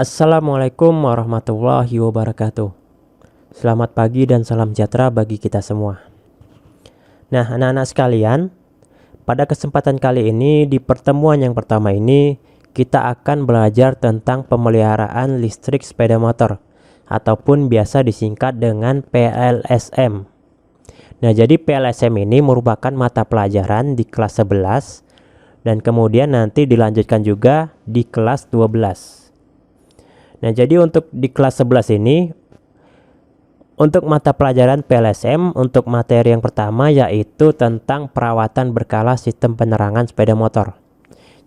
Assalamualaikum warahmatullahi wabarakatuh. Selamat pagi dan salam sejahtera bagi kita semua. Nah, anak-anak sekalian, pada kesempatan kali ini di pertemuan yang pertama ini kita akan belajar tentang pemeliharaan listrik sepeda motor ataupun biasa disingkat dengan PLSM. Nah, jadi PLSM ini merupakan mata pelajaran di kelas 11 dan kemudian nanti dilanjutkan juga di kelas 12. Nah, jadi untuk di kelas 11 ini, untuk mata pelajaran PLSM, untuk materi yang pertama yaitu tentang perawatan berkala sistem penerangan sepeda motor.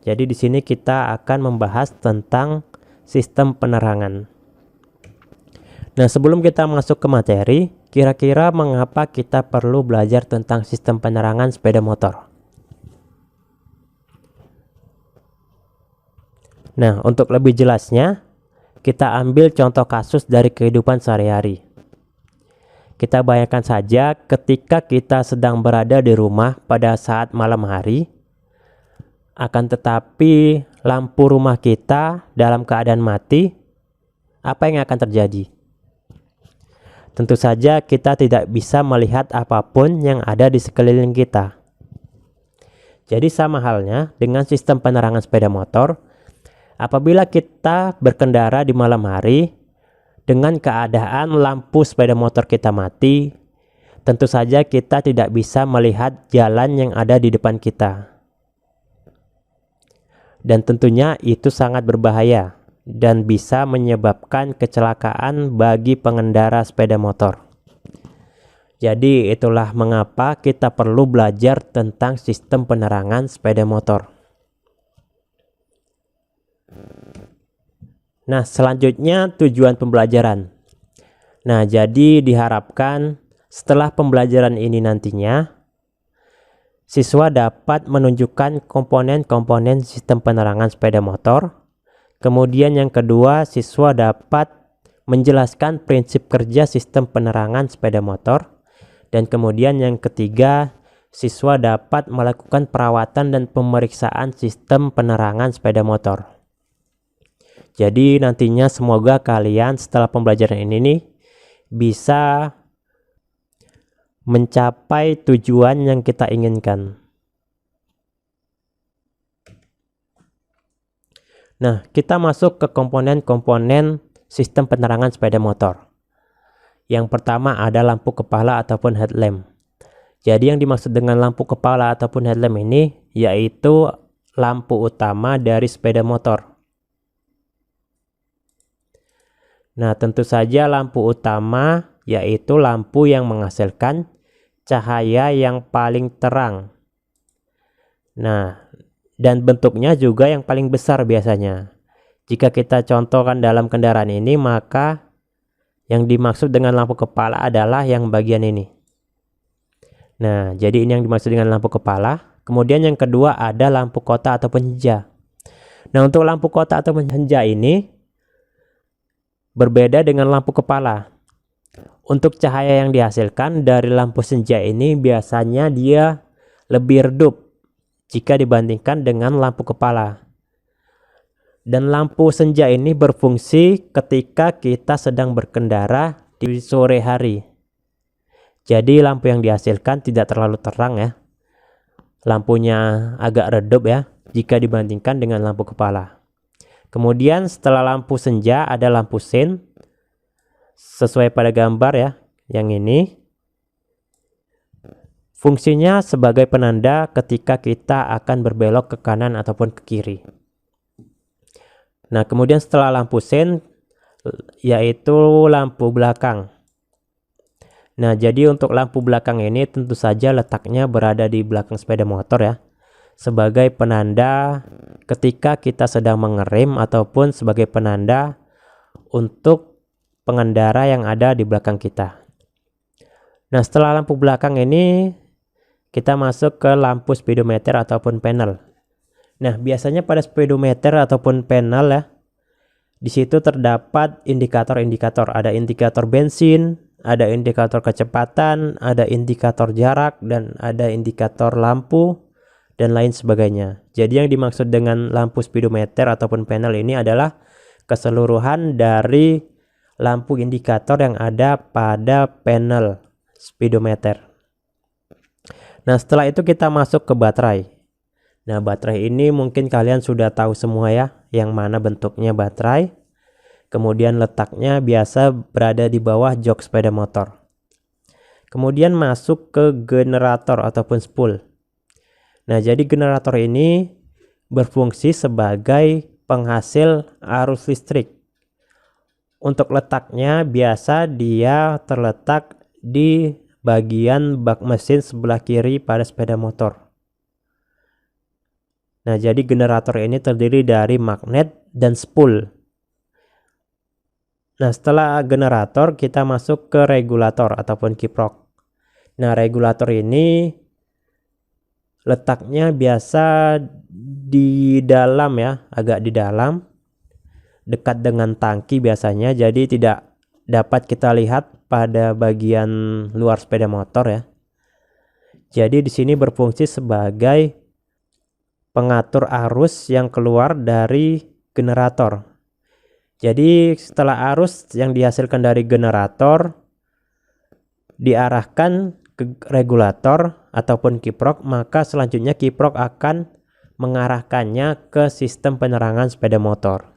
Jadi di sini kita akan membahas tentang sistem penerangan. Nah, sebelum kita masuk ke materi, kira-kira mengapa kita perlu belajar tentang sistem penerangan sepeda motor? Nah, untuk lebih jelasnya, kita ambil contoh kasus dari kehidupan sehari-hari. Kita bayangkan saja ketika kita sedang berada di rumah pada saat malam hari, akan tetapi lampu rumah kita dalam keadaan mati, apa yang akan terjadi? Tentu saja kita tidak bisa melihat apapun yang ada di sekeliling kita. Jadi sama halnya dengan sistem penerangan sepeda motor. Apabila kita berkendara di malam hari dengan keadaan lampu sepeda motor kita mati, tentu saja kita tidak bisa melihat jalan yang ada di depan kita. Dan tentunya itu sangat berbahaya dan bisa menyebabkan kecelakaan bagi pengendara sepeda motor. Jadi itulah mengapa kita perlu belajar tentang sistem penerangan sepeda motor. Nah, selanjutnya tujuan pembelajaran. Nah, jadi diharapkan setelah pembelajaran ini nantinya, siswa dapat menunjukkan komponen-komponen sistem penerangan sepeda motor. Kemudian yang kedua, siswa dapat menjelaskan prinsip kerja sistem penerangan sepeda motor. Dan kemudian yang ketiga, siswa dapat melakukan perawatan dan pemeriksaan sistem penerangan sepeda motor. Jadi nantinya semoga kalian setelah pembelajaran ini nih bisa mencapai tujuan yang kita inginkan. Nah, kita masuk ke komponen-komponen sistem penerangan sepeda motor. Yang pertama ada lampu kepala ataupun headlamp. Jadi yang dimaksud dengan lampu kepala ataupun headlamp ini yaitu lampu utama dari sepeda motor. Nah, tentu saja lampu utama yaitu lampu yang menghasilkan cahaya yang paling terang. Nah, dan bentuknya juga yang paling besar biasanya. Jika kita contohkan dalam kendaraan ini, maka yang dimaksud dengan lampu kepala adalah yang bagian ini. Nah, jadi ini yang dimaksud dengan lampu kepala. Kemudian yang kedua ada lampu kota atau senja. Nah, untuk lampu kota atau senja ini berbeda dengan lampu kepala. Untuk cahaya yang dihasilkan dari lampu senja ini biasanya dia lebih redup jika dibandingkan dengan lampu kepala. Dan lampu senja ini berfungsi ketika kita sedang berkendara di sore hari. Jadi lampu yang dihasilkan tidak terlalu terang ya. Lampunya agak redup ya jika dibandingkan dengan lampu kepala. Kemudian setelah lampu senja ada lampu sein sesuai pada gambar ya, yang ini. Fungsinya sebagai penanda ketika kita akan berbelok ke kanan ataupun ke kiri. Nah, kemudian setelah lampu sein yaitu lampu belakang. Nah, jadi untuk lampu belakang ini tentu saja letaknya berada di belakang sepeda motor ya, sebagai penanda ketika kita sedang mengerem ataupun sebagai penanda untuk pengendara yang ada di belakang kita. Nah, setelah lampu belakang ini kita masuk ke lampu speedometer ataupun panel. Nah, biasanya pada speedometer ataupun panel ya, di situ terdapat indikator-indikator. Ada indikator bensin, ada indikator kecepatan, ada indikator jarak, dan ada indikator lampu dan lain sebagainya. Jadi yang dimaksud dengan lampu speedometer ataupun panel ini adalah keseluruhan dari lampu indikator yang ada pada panel speedometer. Nah, setelah itu kita masuk ke baterai. Nah, baterai ini mungkin kalian sudah tahu semua ya, yang mana bentuknya baterai. Kemudian letaknya biasa berada di bawah jok sepeda motor. Kemudian masuk ke generator ataupun spool. Nah, jadi generator ini berfungsi sebagai penghasil arus listrik. Untuk letaknya biasa dia terletak di bagian bak mesin sebelah kiri pada sepeda motor. Nah, jadi generator ini terdiri dari magnet dan spool. Nah, setelah generator kita masuk ke regulator ataupun kiprok. Nah, regulator ini letaknya biasa di dalam ya, agak di dalam, dekat dengan tangki biasanya, jadi tidak dapat kita lihat pada bagian luar sepeda motor ya. Jadi di sini berfungsi sebagai pengatur arus yang keluar dari generator. Jadi setelah arus yang dihasilkan dari generator diarahkan ke regulator ataupun kiprok, maka selanjutnya kiprok akan mengarahkannya ke sistem penerangan sepeda motor.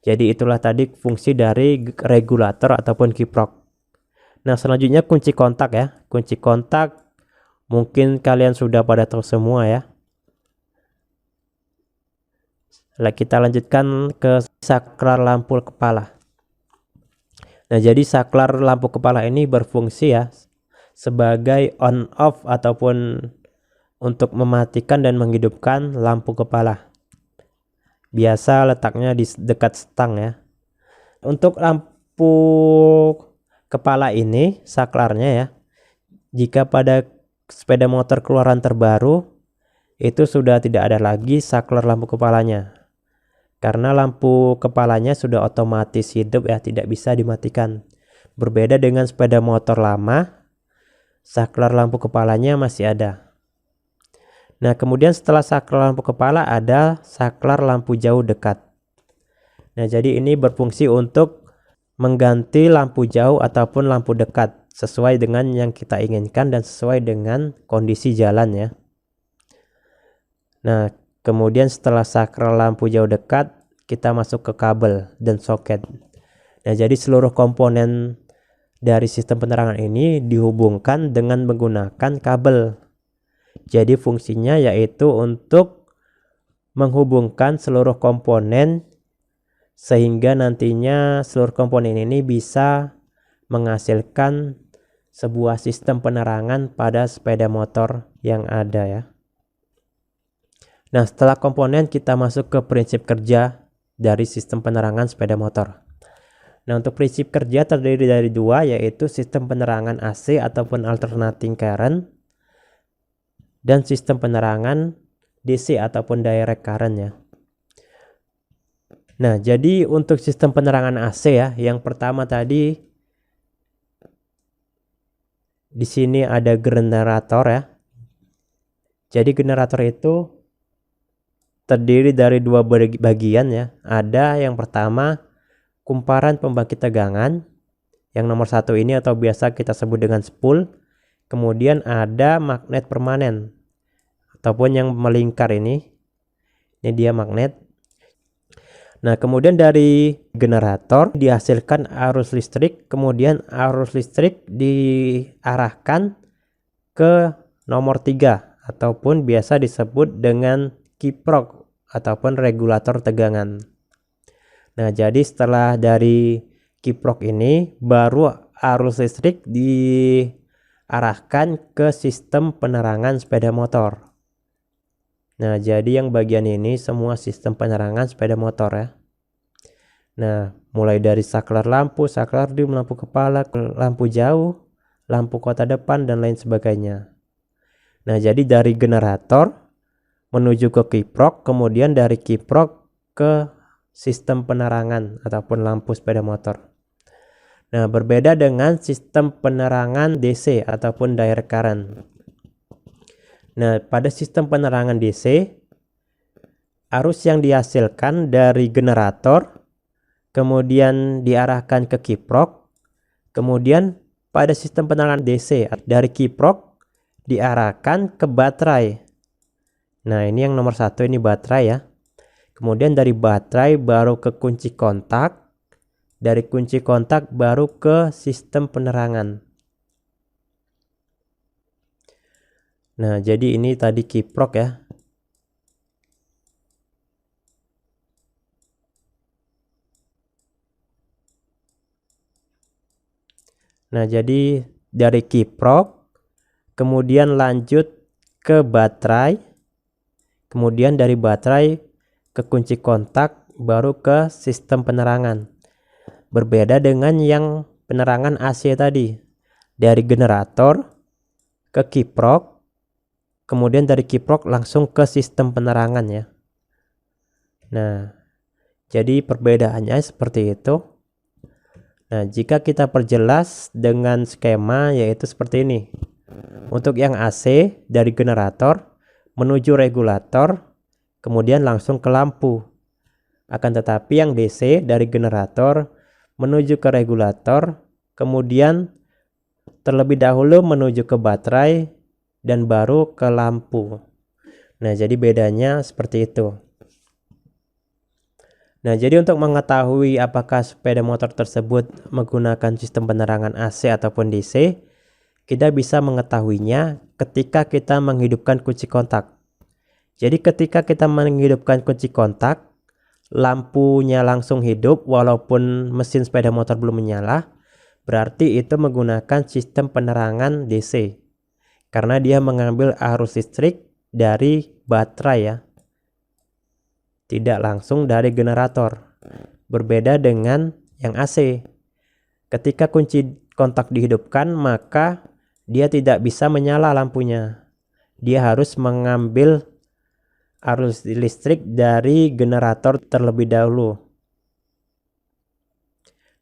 Jadi itulah tadi fungsi dari regulator ataupun kiprok. Nah, selanjutnya kunci kontak ya. Kunci kontak mungkin kalian sudah pada tahu semua ya. Kita lanjutkan ke saklar lampu kepala. Nah, jadi saklar lampu kepala ini berfungsi ya sebagai on off ataupun untuk mematikan dan menghidupkan lampu kepala. Biasa letaknya di dekat stang ya. Untuk lampu kepala ini saklarnya ya, jika pada sepeda motor keluaran terbaru itu sudah tidak ada lagi saklar lampu kepalanya. Karena lampu kepalanya sudah otomatis hidup ya, tidak bisa dimatikan. Berbeda dengan sepeda motor lama, saklar lampu kepalanya masih ada. Nah, kemudian setelah saklar lampu kepala ada saklar lampu jauh dekat. Nah, jadi ini berfungsi untuk mengganti lampu jauh ataupun lampu dekat sesuai dengan yang kita inginkan dan sesuai dengan kondisi jalan ya. Nah, kemudian setelah saklar lampu jauh dekat, kita masuk ke kabel dan soket. Nah, jadi seluruh komponen dari sistem penerangan ini dihubungkan dengan menggunakan kabel. Jadi fungsinya yaitu untuk menghubungkan seluruh komponen sehingga nantinya seluruh komponen ini bisa menghasilkan sebuah sistem penerangan pada sepeda motor yang ada ya. Nah, setelah komponen kita masuk ke prinsip kerja dari sistem penerangan sepeda motor. Nah, untuk prinsip kerja terdiri dari dua, yaitu sistem penerangan AC ataupun alternating current dan sistem penerangan DC ataupun direct current ya. Nah, jadi untuk sistem penerangan AC ya, yang pertama tadi di sini ada generator ya. Jadi generator itu terdiri dari dua bagian ya. Ada yang pertama kumparan pembangkit tegangan yang nomor satu ini atau biasa kita sebut dengan spool. Kemudian ada magnet permanen ataupun yang melingkar ini dia magnet. Nah, kemudian dari generator dihasilkan arus listrik, kemudian arus listrik diarahkan ke nomor 3 ataupun biasa disebut dengan kiprok ataupun regulator tegangan. Nah, jadi setelah dari kiprok ini baru arus listrik diarahkan ke sistem penerangan sepeda motor. Nah, jadi yang bagian ini semua sistem penerangan sepeda motor ya. Nah, mulai dari saklar lampu, saklar dim, lampu kepala, lampu jauh, lampu kota depan dan lain sebagainya. Nah, jadi dari generator menuju ke kiprok, kemudian dari kiprok ke sistem penerangan ataupun lampu sepeda motor. Nah, berbeda dengan sistem penerangan DC ataupun direct current. Nah, pada sistem penerangan DC, arus yang dihasilkan dari generator kemudian diarahkan ke kiprok, kemudian pada sistem penerangan DC dari kiprok diarahkan ke baterai. Nah, ini yang nomor 1, ini baterai ya. Kemudian dari baterai baru ke kunci kontak, dari kunci kontak baru ke sistem penerangan. Nah, jadi ini tadi kiprok ya. Nah, jadi dari kiprok, kemudian lanjut ke baterai, kemudian dari baterai ke kunci kontak, baru ke sistem penerangan. Berbeda dengan yang penerangan AC tadi, dari generator ke kiprok, kemudian dari kiprok langsung ke sistem penerangan ya. Nah, jadi perbedaannya seperti itu. Nah, jika kita perjelas dengan skema yaitu seperti ini. Untuk yang AC dari generator menuju regulator, kemudian langsung ke lampu. Akan tetapi yang DC dari generator menuju ke regulator, kemudian terlebih dahulu menuju ke baterai dan baru ke lampu. Nah, jadi bedanya seperti itu. Nah, jadi untuk mengetahui apakah sepeda motor tersebut menggunakan sistem penerangan AC ataupun DC, kita bisa mengetahuinya ketika kita menghidupkan kunci kontak. Jadi ketika kita menghidupkan kunci kontak, lampunya langsung hidup walaupun mesin sepeda motor belum menyala, berarti itu menggunakan sistem penerangan DC. Karena dia mengambil arus listrik dari baterai ya. Tidak langsung dari generator. Berbeda dengan yang AC. Ketika kunci kontak dihidupkan, maka dia tidak bisa menyala lampunya. Dia harus mengambil arus listrik dari generator terlebih dahulu.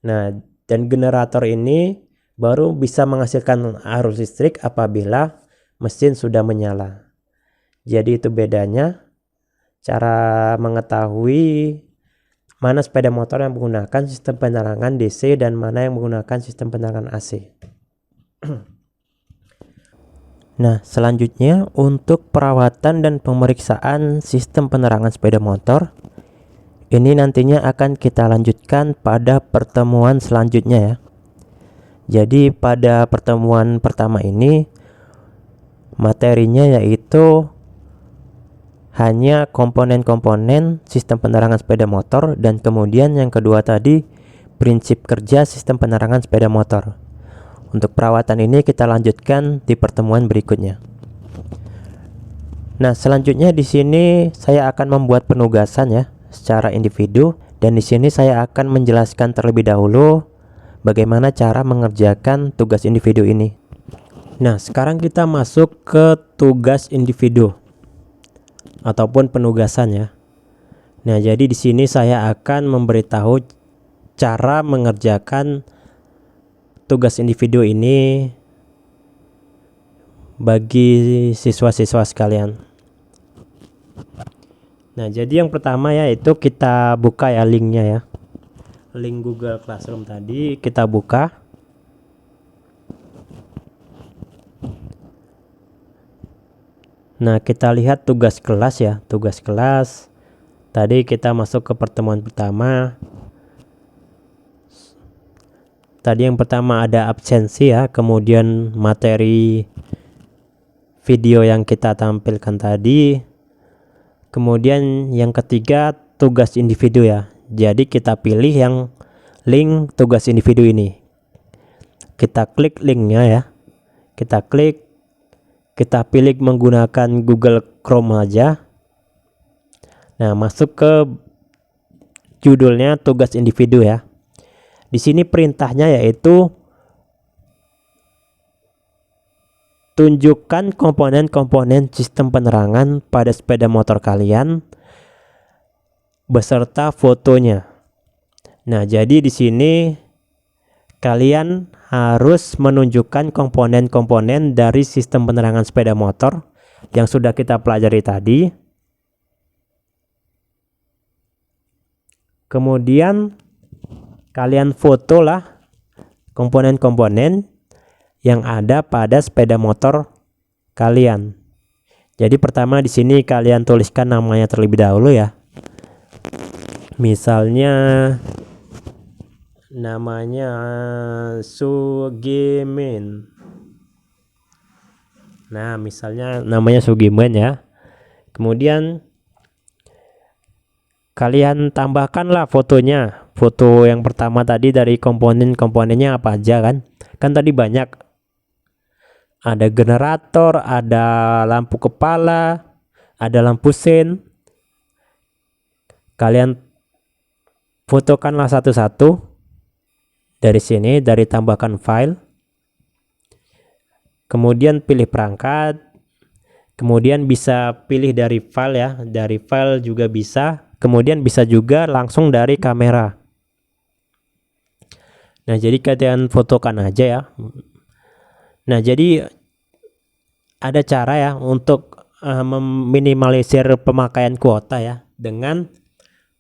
Nah, dan generator ini baru bisa menghasilkan arus listrik apabila mesin sudah menyala. Jadi itu bedanya. Cara mengetahui mana sepeda motor yang menggunakan sistem penerangan DC dan mana yang menggunakan sistem penerangan AC. Nah, selanjutnya untuk perawatan dan pemeriksaan sistem penerangan sepeda motor, ini nantinya akan kita lanjutkan pada pertemuan selanjutnya ya. Jadi pada pertemuan pertama ini materinya yaitu hanya komponen-komponen sistem penerangan sepeda motor, dan kemudian yang kedua tadi prinsip kerja sistem penerangan sepeda motor. Untuk perawatan ini kita lanjutkan di pertemuan berikutnya. Nah, selanjutnya di sini saya akan membuat penugasan ya secara individu, dan di sini saya akan menjelaskan terlebih dahulu bagaimana cara mengerjakan tugas individu ini. Nah, sekarang kita masuk ke tugas individu ataupun penugasan ya. Nah, jadi di sini saya akan memberitahu cara mengerjakan tugas individu ini bagi siswa-siswa sekalian. Nah, jadi yang pertama yaitu kita buka ya linknya ya. Link Google Classroom tadi kita buka. Nah, kita lihat tugas kelas ya, tugas kelas. Tadi kita masuk ke pertemuan pertama. Tadi yang pertama ada absensi ya, kemudian materi video yang kita tampilkan tadi. Kemudian yang ketiga tugas individu ya. Jadi kita pilih yang link tugas individu ini. Kita klik linknya ya. Kita klik. Kita pilih menggunakan Google Chrome aja. Nah, masuk ke judulnya tugas individu ya. Di sini perintahnya yaitu tunjukkan komponen-komponen sistem penerangan pada sepeda motor kalian beserta fotonya. Nah, jadi di sini kalian harus menunjukkan komponen-komponen dari sistem penerangan sepeda motor yang sudah kita pelajari tadi. Kemudian kalian foto lah komponen-komponen yang ada pada sepeda motor kalian. Jadi pertama di sini kalian tuliskan namanya terlebih dahulu ya. Misalnya namanya Sugimin. Nah, misalnya namanya Sugimin ya. Kemudian kalian tambahkanlah fotonya. Foto yang pertama tadi dari komponen-komponennya apa aja kan? Kan tadi banyak. Ada generator, ada lampu kepala, ada lampu sen. Kalian fotokanlah satu-satu. Dari sini, dari tambahkan file, kemudian pilih perangkat, kemudian bisa pilih dari file ya, dari file juga bisa, kemudian bisa juga langsung dari kamera. Nah, jadi kalian fotokan aja ya. Nah, jadi ada cara ya untuk meminimalisir pemakaian kuota ya, dengan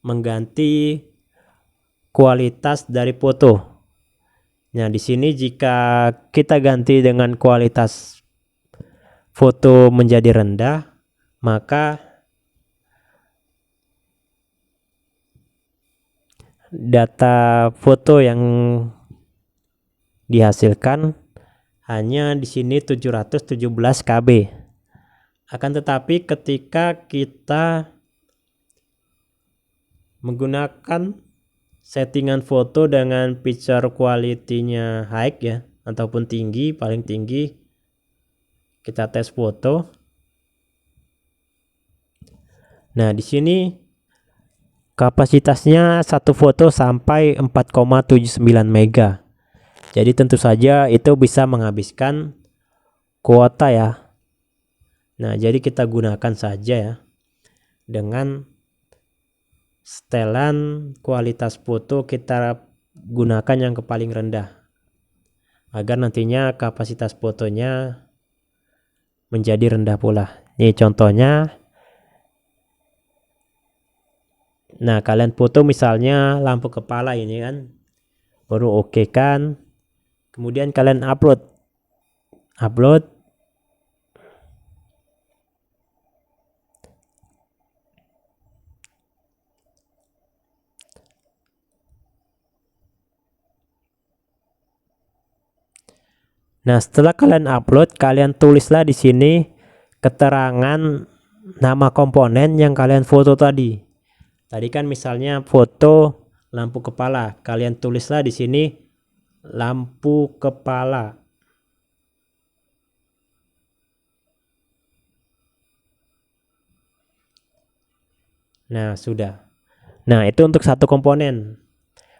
mengganti kualitas dari foto. Nah, di sini jika kita ganti dengan kualitas foto menjadi rendah, maka data foto yang dihasilkan hanya di sini 717 KB. Akan tetapi ketika kita menggunakan settingan foto dengan picture quality-nya high ya, ataupun tinggi, paling tinggi, kita tes foto. Nah, di sini kapasitasnya satu foto sampai 4,79 mega. Jadi tentu saja itu bisa menghabiskan kuota ya. Nah, jadi kita gunakan saja ya dengan setelan kualitas foto kita gunakan yang ke paling rendah agar nantinya kapasitas fotonya menjadi rendah pula. Ini contohnya. Nah, kalian foto misalnya lampu kepala ini kan, baru oke kan, kemudian kalian upload. Nah, setelah kalian upload, kalian tulislah di sini keterangan nama komponen yang kalian foto tadi. Tadi kan misalnya foto lampu kepala, kalian tulislah di sini lampu kepala. Nah, sudah. Nah, itu untuk satu komponen.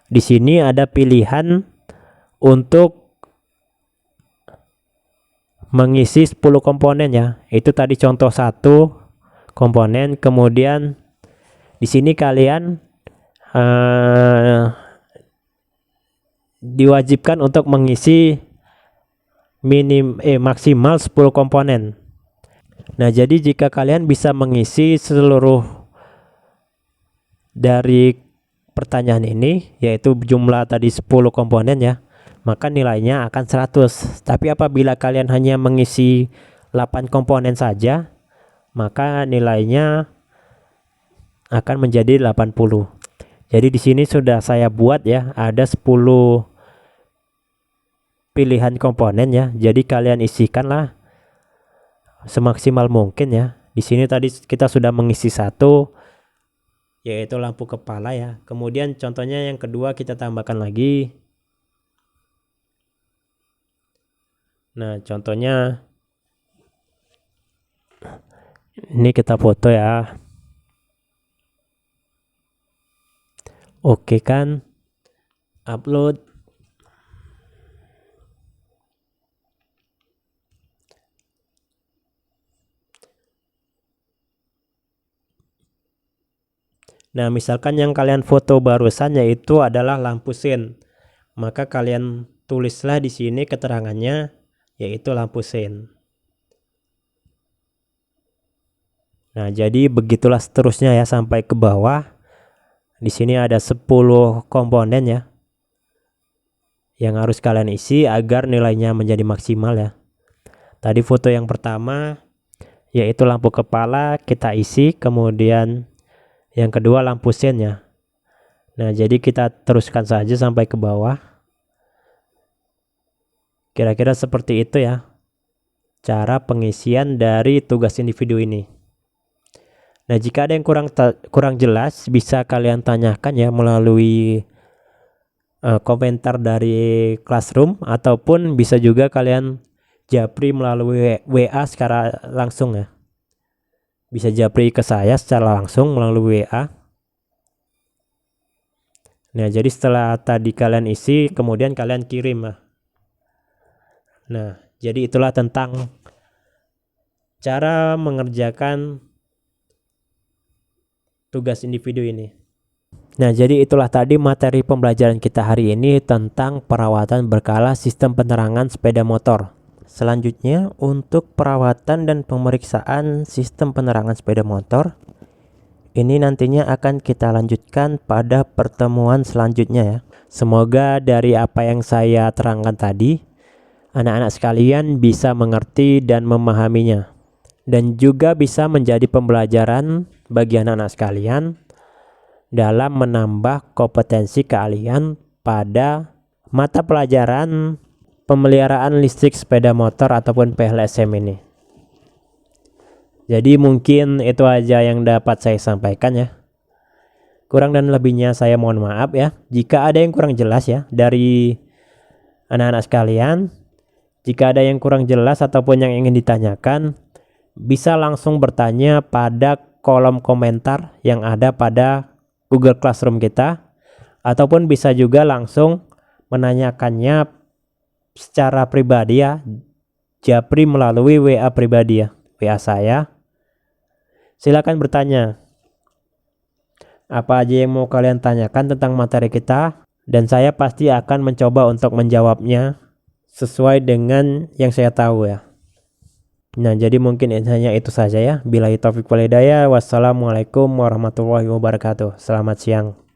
Di sini ada pilihan untuk mengisi 10 komponen ya. Itu tadi contoh satu komponen, kemudian di sini kalian diwajibkan untuk mengisi maksimal 10 komponen. Nah, jadi jika kalian bisa mengisi seluruh dari pertanyaan ini, yaitu jumlah tadi 10 komponen ya, maka nilainya akan 100. Tapi apabila kalian hanya mengisi 8 komponen saja, maka nilainya akan menjadi 80. Jadi di sini sudah saya buat ya, ada 10 pilihan komponen ya. Jadi kalian isikanlah semaksimal mungkin ya. Di sini tadi kita sudah mengisi satu, yaitu lampu kepala ya. Kemudian contohnya yang kedua kita tambahkan lagi. Nah, contohnya ini kita foto ya. Oke kan, upload. Nah, misalkan yang kalian foto barusan yaitu adalah lampu sen, maka kalian tulislah di sini keterangannya yaitu lampu sen. Nah, jadi begitulah seterusnya ya sampai ke bawah. Di sini ada 10 komponen ya. yang harus kalian isi agar nilainya menjadi maksimal ya. Tadi foto yang pertama yaitu lampu kepala kita isi, kemudian yang kedua lampu sen ya. Nah, jadi kita teruskan saja sampai ke bawah. Kira-kira seperti itu ya cara pengisian dari tugas individu ini. Nah, jika ada yang kurang jelas bisa kalian tanyakan ya melalui komentar dari Classroom, ataupun bisa juga kalian japri melalui WA secara langsung ya. Bisa japri ke saya secara langsung melalui WA. Nah, jadi setelah tadi kalian isi, kemudian kalian kirim. Nah, jadi itulah tentang cara mengerjakan tugas individu ini. Nah, jadi itulah tadi materi pembelajaran kita hari ini tentang perawatan berkala sistem penerangan sepeda motor. Selanjutnya, untuk perawatan dan pemeriksaan sistem penerangan sepeda motor, ini nantinya akan kita lanjutkan pada pertemuan selanjutnya ya. Semoga dari apa yang saya terangkan tadi, anak-anak sekalian bisa mengerti dan memahaminya, dan juga bisa menjadi pembelajaran bagi anak-anak sekalian dalam menambah kompetensi keahlian pada mata pelajaran pemeliharaan listrik sepeda motor ataupun PLSM ini. Jadi mungkin itu aja yang dapat saya sampaikan ya. Kurang dan lebihnya saya mohon maaf ya. Jika ada yang kurang jelas ya dari anak-anak sekalian, jika ada yang kurang jelas ataupun yang ingin ditanyakan, bisa langsung bertanya pada kolom komentar yang ada pada Google Classroom kita, ataupun bisa juga langsung menanyakannya secara pribadi ya, japri melalui WA pribadi ya, WA saya. Silakan bertanya apa aja yang mau kalian tanyakan tentang materi kita, dan saya pasti akan mencoba untuk menjawabnya sesuai dengan yang saya tahu ya. Nah, jadi mungkin hanya itu saja ya. Billahi taufiq wal hidayah. Wassalamualaikum warahmatullahi wabarakatuh. Selamat siang.